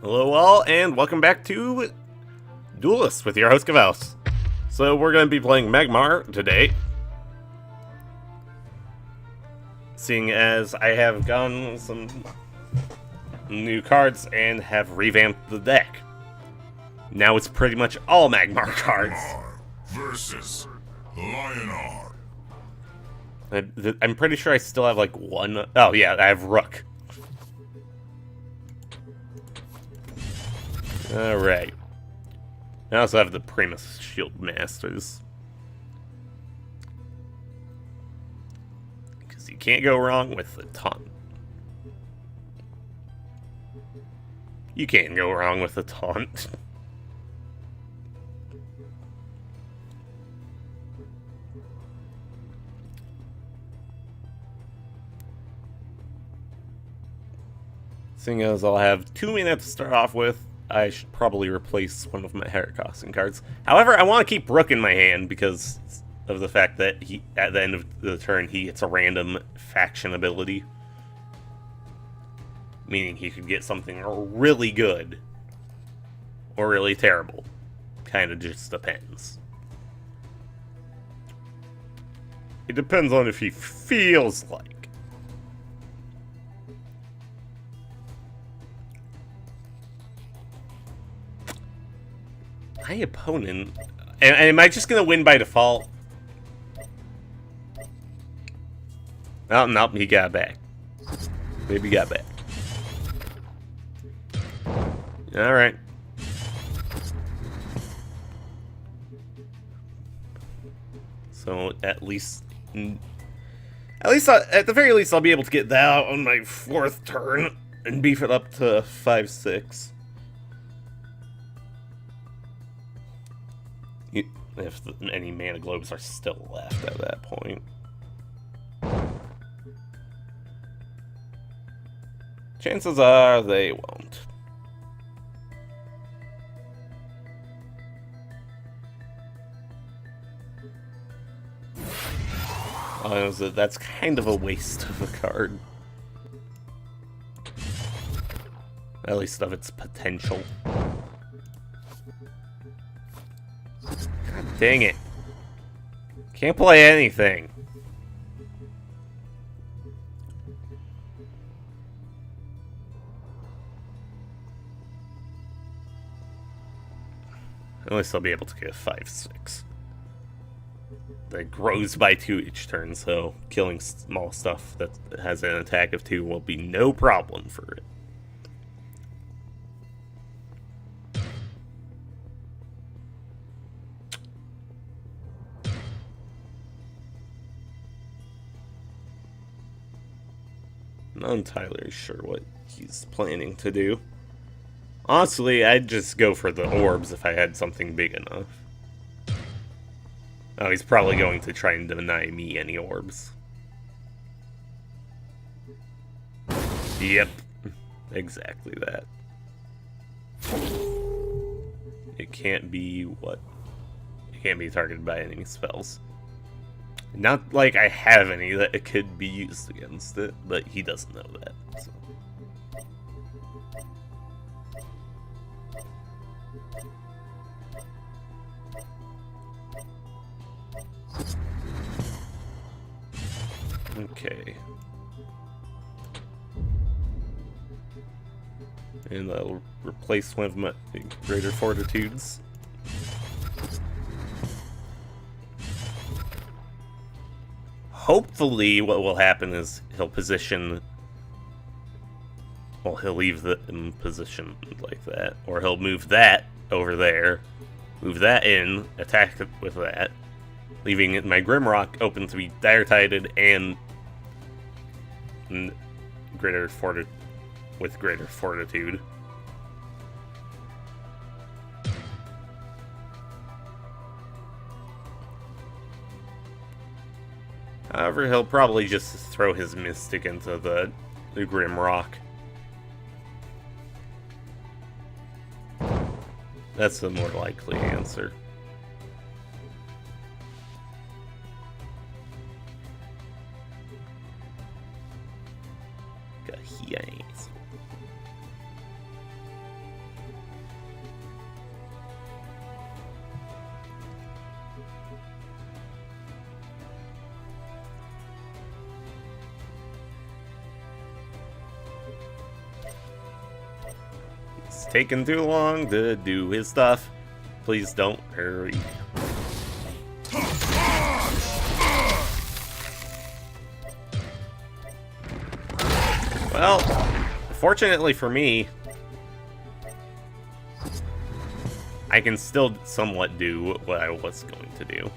Hello all, and welcome back to Duelyst with your host Gavaus. So we're going to be playing Magmar today. Seeing as I have gotten some new cards and have revamped the deck. Now it's pretty much all Magmar cards. Versus Lionar. I'm pretty sure I still have like one. Oh yeah, I have Rook. Alright. I also have the Primus Shield Masters. Because you can't go wrong with the taunt. You can't go wrong with the taunt. Seeing as I'll have 2 minutes to start off with, I should probably replace one of my Heracrossing cards. However, I want to keep Rook in my hand because of the fact that he, at the end of the turn, he gets a random faction ability. Meaning he could get something really good or really terrible. Kind of just depends. It depends on if he feels like. My opponent... Am I just going to win by default? Oh, nope, he got back. Maybe he got back. Alright. So, at the very least, I'll be able to get that out on my 4th turn and beef it up to 5-6. If any mana globes are still left at that point. Chances are they won't. That's kind of a waste of a card. At least of its potential. God dang it. Can't play anything. At least I'll be able to get a 5-6. That grows by 2 each turn, so killing small stuff that has an attack of 2 will be no problem for it. Not entirely sure what he's planning to do. Honestly, I'd just go for the orbs if I had something big enough. Oh, he's probably going to try and deny me any orbs. Yep. Exactly that. It can't be what? It can't be targeted by any spells. Not like I have any that it could be used against it, but he doesn't know that. So. Okay. And I'll replace one of my greater fortitudes. Hopefully what will happen is he'll position... Well, he'll leave the in position like that. Or he'll move that over there. Move that in, attack it with that. Leaving my Grimrock open to be Dire-Tided and greater fortitude. However, he'll probably just throw his Mystic into the Grimrock. That's the more likely answer. Yes. It's taking too long to do his stuff. Please don't hurry. Well, fortunately for me, I can still somewhat do what I was going to do.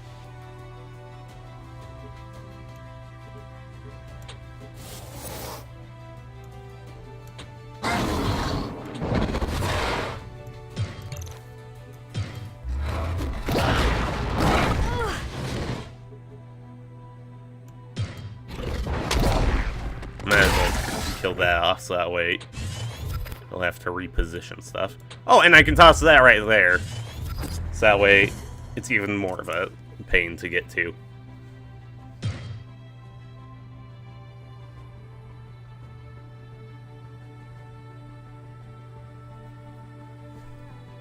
Might as well kill that off so that way I'll have to reposition stuff. Oh, and I can toss that right there. So that way it's even more of a pain to get to.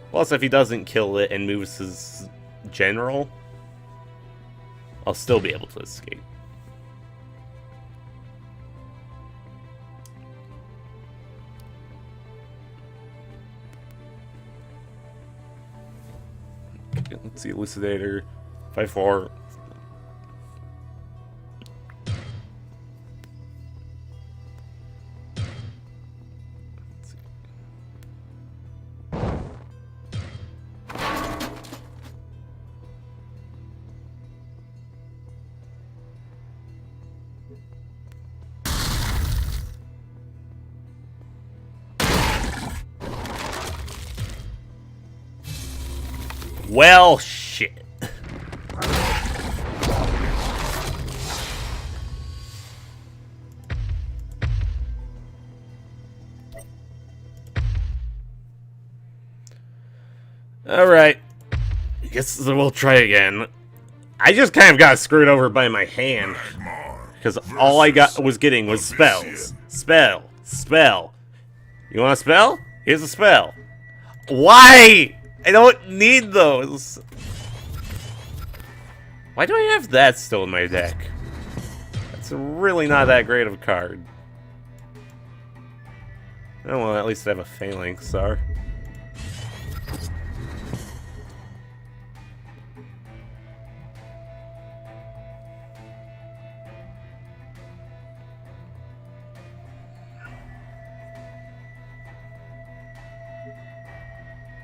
Plus, if he doesn't kill it and moves his general, I'll still be able to escape. Let's see, Elucidator, 5-4. Well, shit. Alright. I guess we'll try again. I just kind of got screwed over by my hand. Because all I was getting was spells. Spell. Spell. You want a spell? Here's a spell. Why? I don't need those. Why do I have that still in my deck? That's really not that great of a card. Oh well, at least I have a Phalanx Star.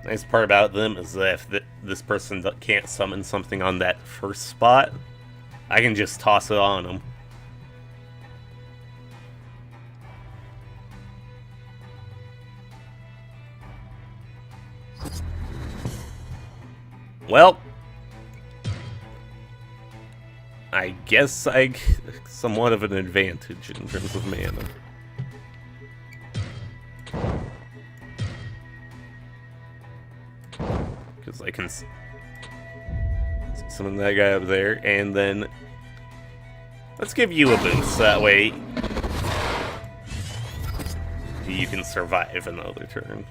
Nice part about them is that if this person can't summon something on that first spot, I can just toss it on them. Well, I guess I get somewhat of an advantage in terms of mana. Because I can summon that guy up there, and then let's give you a boost, so that way you can survive another turn.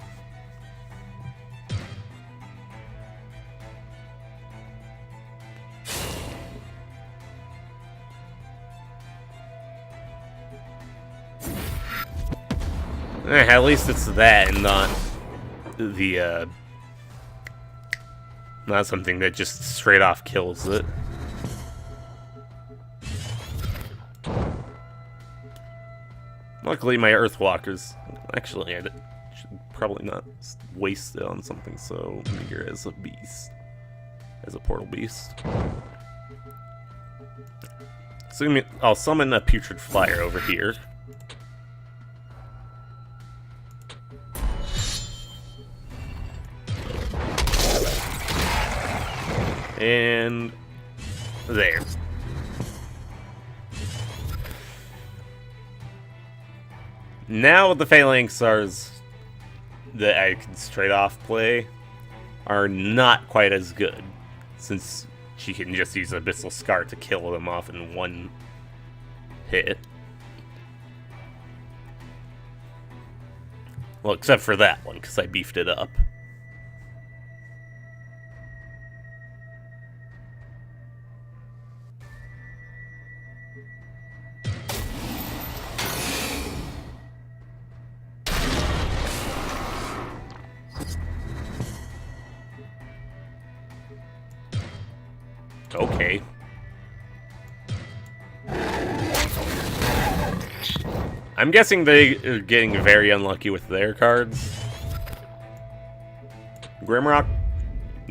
At least it's that and not the not something that just straight off kills it. Luckily, my Earthwalkers. Actually, I should probably not waste it on something so meager as a beast, as a portal beast. So I'll summon a Putrid Flyer over here. And there. Now the Phalanx Stars that I can straight off play are not quite as good, since she can just use Abyssal Scar to kill them off in one hit. Well, except for that one, because I beefed it up. Okay. I'm guessing they are getting very unlucky with their cards. Grimrock,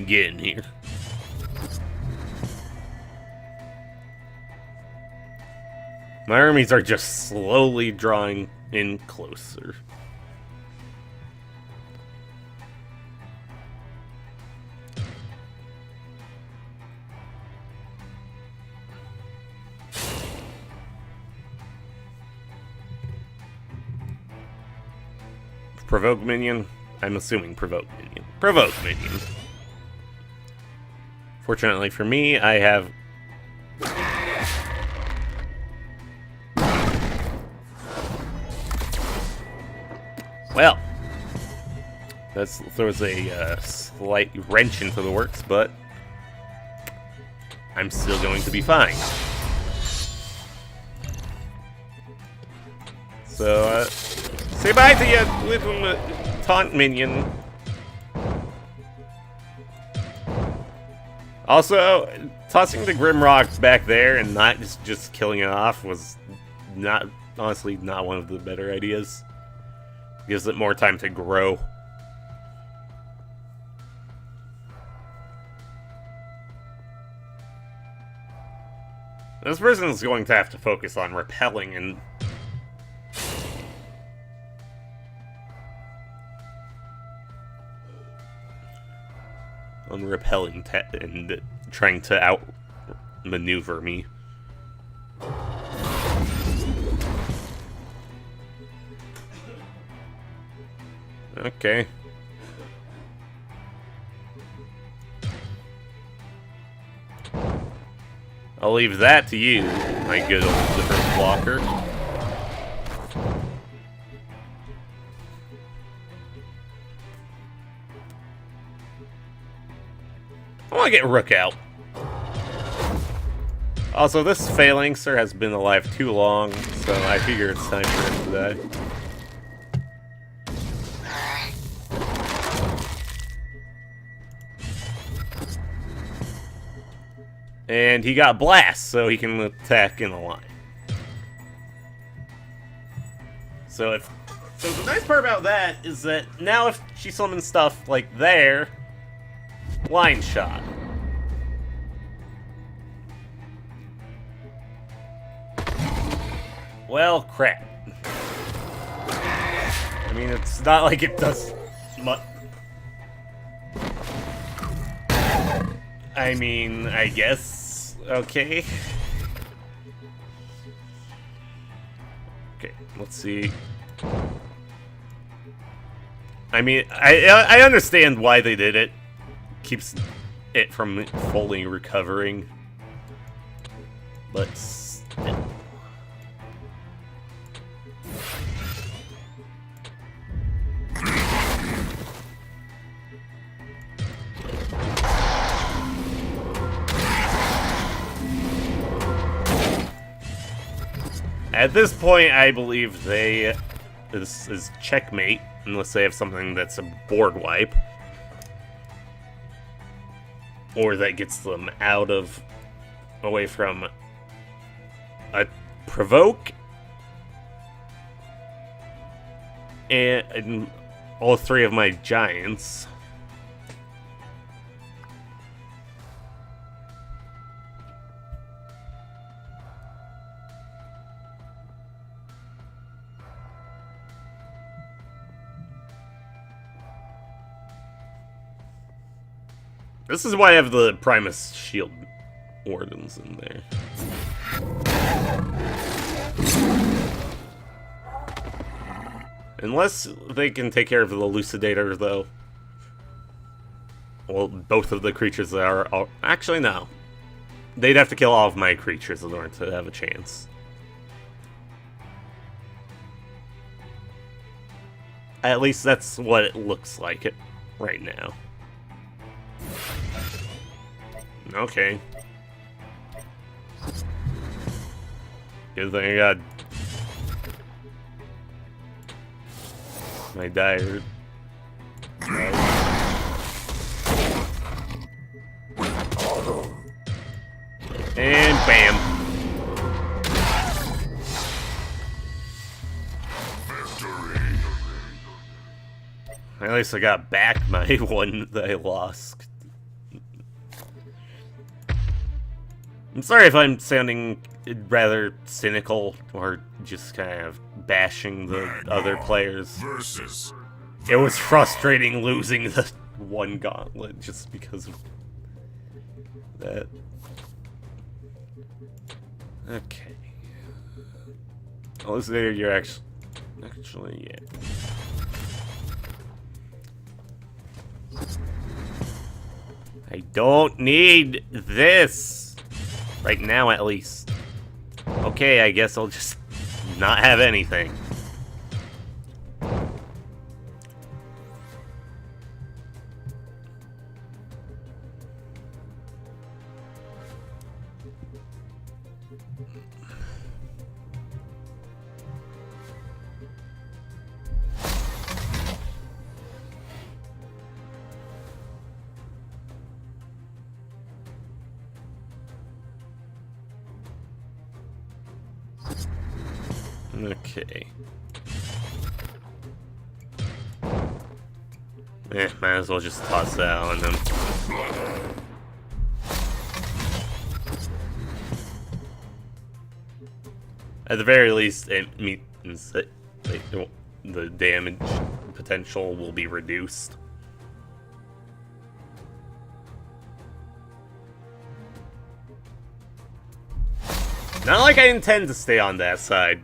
get in here. My armies are just slowly drawing in closer. Provoke minion? I'm assuming provoke minion. Provoke minion. Fortunately for me, I have... Well, that throws a slight wrench into the works, but I'm still going to be fine. So, say bye to your little taunt minion. Also, tossing the Grimrock back there and not just killing it off was not, honestly, not one of the better ideas. Gives it more time to grow. This person is going to have to focus on repelling and repelling and trying to outmaneuver me. Okay. I'll leave that to you, my good old defense blocker. I want to get Rook out. Also, this Phalanxer has been alive too long, so I figure it's time for him to die. And he got Blast, so he can attack in a line. So the nice part about that is that now if she summons stuff like there, line shot. Well, crap. I mean, it's not like it does much. I mean, I guess. Okay. Okay, let's see. I mean, I understand why they did it. Keeps it from fully recovering. But still. At this point, I believe this is checkmate, unless they have something that's a board wipe. Or that gets them away from a provoke. And all three of my giants. This is why I have the Primus Shield Wardens in there. Unless they can take care of the Elucidator, though. Well, both of the creatures that are... Actually, no. They'd have to kill all of my creatures in order to have a chance. At least that's what it looks like right now. Okay. Good thing I got my dire. At least I got back my one that I lost. I'm sorry if I'm sounding rather cynical or just kind of bashing the other players. It was frustrating losing the one gauntlet just because of that. Okay. Oh, this there you're actually, yeah. I don't need this right now, at least. Okay, I guess I'll just not have anything. Okay. Might as well just toss that on him. At the very least, it means that the damage potential will be reduced. Not like I intend to stay on that side.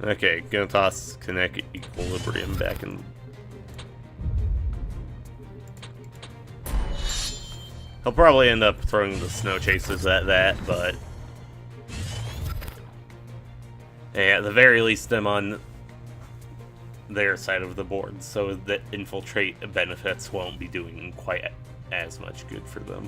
Okay, gonna toss Kinetic Equilibrium back in. He'll probably end up throwing the Snow Chasers at that, but yeah, at the very least, I'm on their side of the board, so that Infiltrate benefits won't be doing quite as much good for them.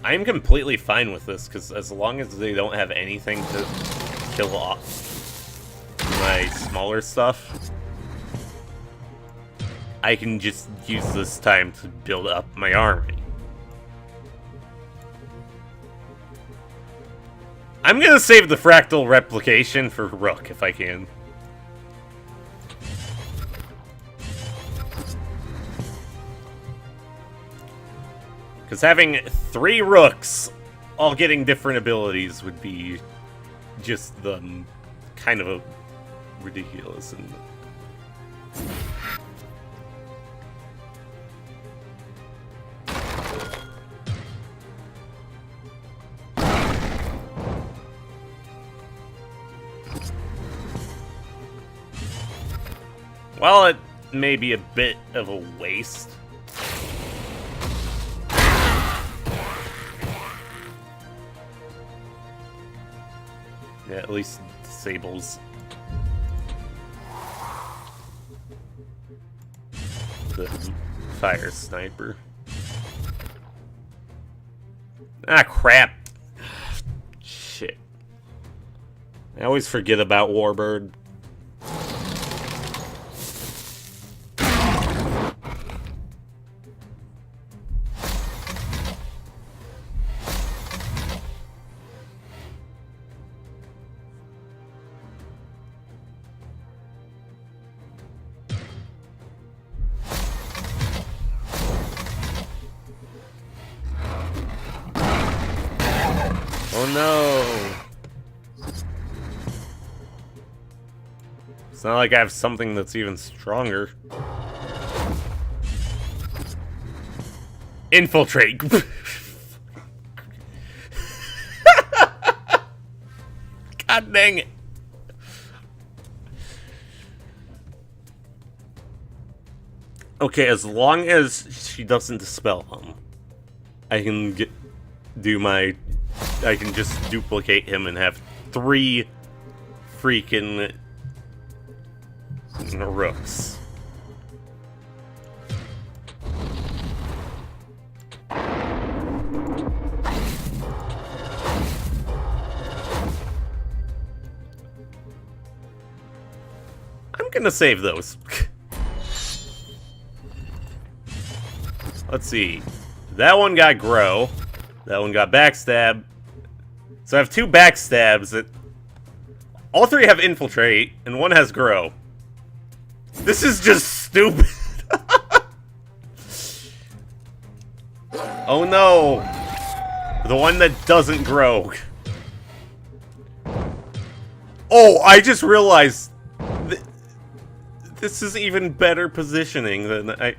I'm completely fine with this, because as long as they don't have anything to kill off my smaller stuff, I can just use this time to build up my army. I'm gonna save the Fractal Replication for Rook, if I can. Because having 3 Rooks, all getting different abilities, would be just kind of ridiculous. And while it may be a bit of a waste, yeah, at least disables the fire sniper. Ah, crap. Shit. I always forget about Warbird. Oh no! It's not like I have something that's even stronger. Infiltrate! God dang it! Okay, as long as she doesn't dispel them, I can I can just duplicate him and have 3 freaking Rooks. I'm gonna save those. Let's see. That one got Grow. That one got Backstab. So I have 2 Backstabs that... All 3 have Infiltrate, and 1 has Grow. This is just stupid. Oh no! The one that doesn't grow. Oh, I just realized... This is even better positioning than I...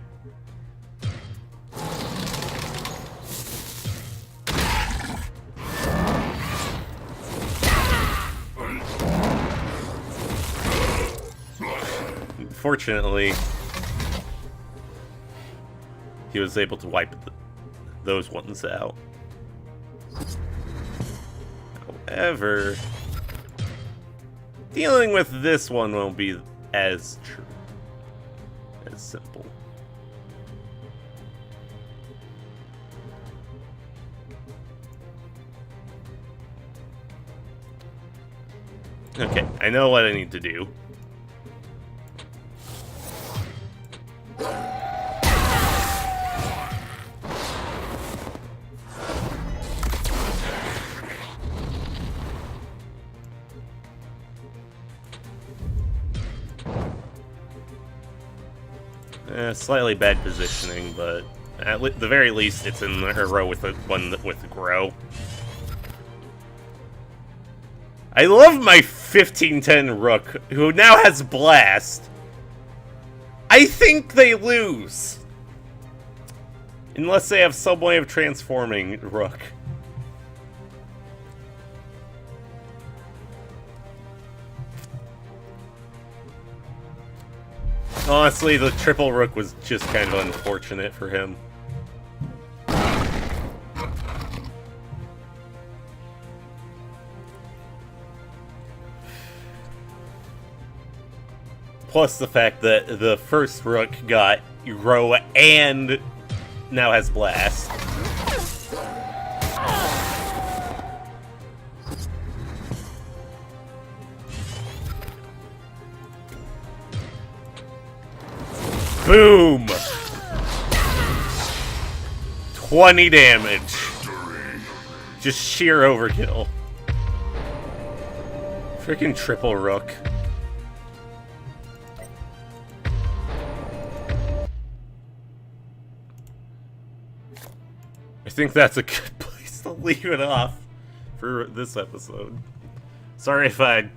Fortunately, he was able to wipe those ones out. However, dealing with this one won't be as simple. Okay, I know what I need to do. Slightly bad positioning, but at the very least, it's in her row with the one with the Grow. I love my 1510 Rook, who now has Blast. I think they lose. Unless they have some way of transforming Rook. Honestly, the triple Rook was just kind of unfortunate for him. Plus the fact that the first Rook got Grow and now has Blast. Boom! 20 damage. Just sheer overkill. Freaking triple Rook. I think that's a good place to leave it off for this episode. Sorry if I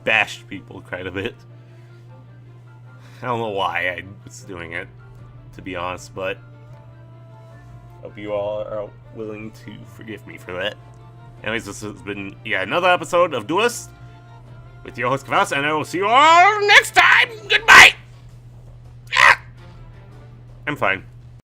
bashed people quite a bit. I don't know why I was doing it, to be honest, but hope you all are willing to forgive me for that. Anyways, this has been another episode of Duelyst with your host Kvass, and I will see you all next time. Goodbye. I'm fine.